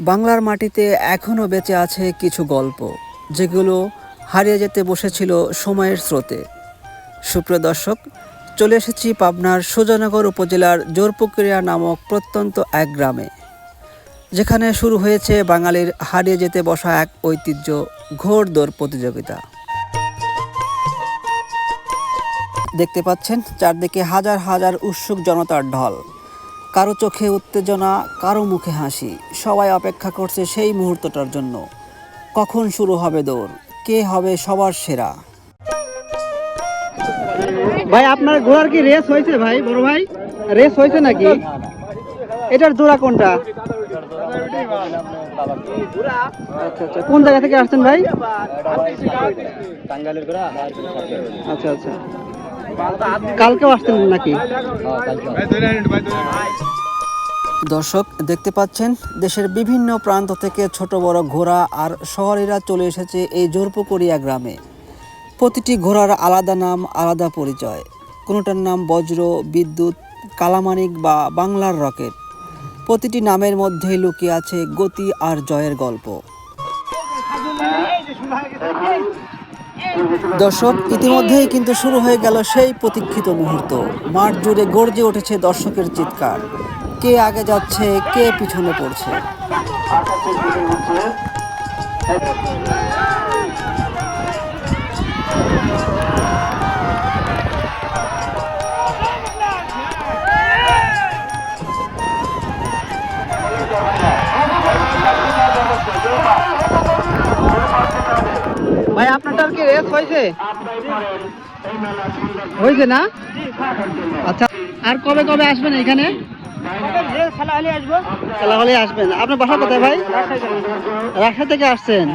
বাংলার মাটিতে এখনও বেঁচে আছে কিছু গল্প, যেগুলো হারিয়ে যেতে বসেছিল সময়ের স্রোতে। সুপ্রিয় দর্শক, চলে এসেছি পাবনার সুজানগর উপজেলার জোরপুকুরিয়া নামক প্রত্যন্ত এক গ্রামে, যেখানে শুরু হয়েছে বাঙালির হারিয়ে যেতে বসা এক ঐতিহ্য, ঘোড়দৌড় প্রতিযোগিতা। দেখতে পাচ্ছেন চারদিকে হাজার হাজার উৎসুক জনতার ঢল। কারো চোখে উত্তেজনা, কারো মুখে হাসি। সবাই অপেক্ষা করছে সেই মুহূর্তটার জন্য। কখন শুরু হবে দৌড়, কে হবে সবার সেরা। ভাই, আপনার ঘোড়ার কি রেস হয়েছে? ভাই, বড় ভাই, রেস হয়েছে নাকি? এটার জোড়া কোনটা? আচ্ছা আচ্ছা, কোন জায়গা থেকে আসছেন ভাই? আচ্ছা আচ্ছা, কালকেও আসছেন নাকি? দর্শক, দেখতে পাচ্ছেন দেশের বিভিন্ন প্রান্ত থেকে ছোট বড় ঘোড়া আর সওয়ারিরা চলে এসেছে এই জোরপুকুরিয়া গ্রামে। প্রতিটি ঘোড়ার আলাদা নাম, আলাদা পরিচয়। কোনোটার নাম বজ্র, বিদ্যুৎ, কালামানিক বা বাংলার রকেট। প্রতিটি নামের মধ্যেই লুকিয়ে আছে গতি আর জয়ের গল্প। দর্শক, ইতিমধ্যেই কিন্তু শুরু হয়ে গেল সেই প্রতীক্ষিত মুহূর্ত। মাঠ জুড়ে গর্জে উঠেছে দর্শকের চিৎকার। কে আগে যাচ্ছে, কে পিছনে পড়ছে। ভাই, আপনারটার কি রেস হয়েছে? হয়েছে না? আচ্ছা, আর কবে কবে আসবেন এখানে? খেলা হলে আসবেন। আপনার বাসা কোথায় ভাই? রাজশাহী থেকে আসছেন?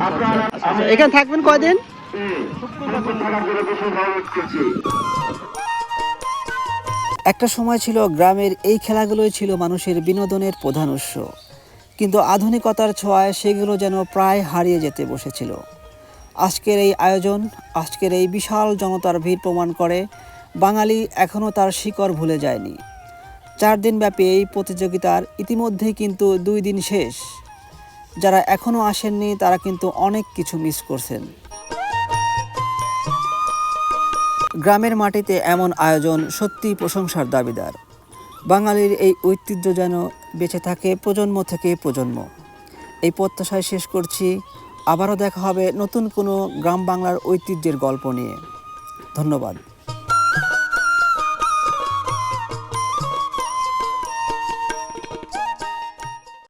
আচ্ছা, এখানে থাকবেন কয়দিন? একটা সময় ছিল গ্রামের এই খেলাগুলোই ছিল মানুষের বিনোদনের প্রধান উৎস, কিন্তু আধুনিকতার ছোঁয়ায় সেগুলো যেন প্রায় হারিয়ে যেতে বসেছিল। আজকের এই আয়োজন, আজকের এই বিশাল জনতার ভিড় প্রমাণ করে বাঙালি এখনও তার শিকড় ভুলে যায়নি। 4 দিনব্যাপী এই প্রতিযোগিতার ইতিমধ্যেই কিন্তু 2 দিন শেষ। যারা এখনও আসেননি তারা কিন্তু অনেক কিছু মিস করছেন। গ্রামের মাটিতে এমন আয়োজন সত্যিই প্রশংসার দাবিদার। বাঙালির এই ঐতিহ্য যেন বেঁচে থাকে প্রজন্ম থেকে প্রজন্ম। এই প্রত্যাশায় শেষ করছি। আবারও দেখা হবে নতুন কোনো গ্রাম বাংলার ঐতিহ্যের গল্প নিয়ে। ধন্যবাদ।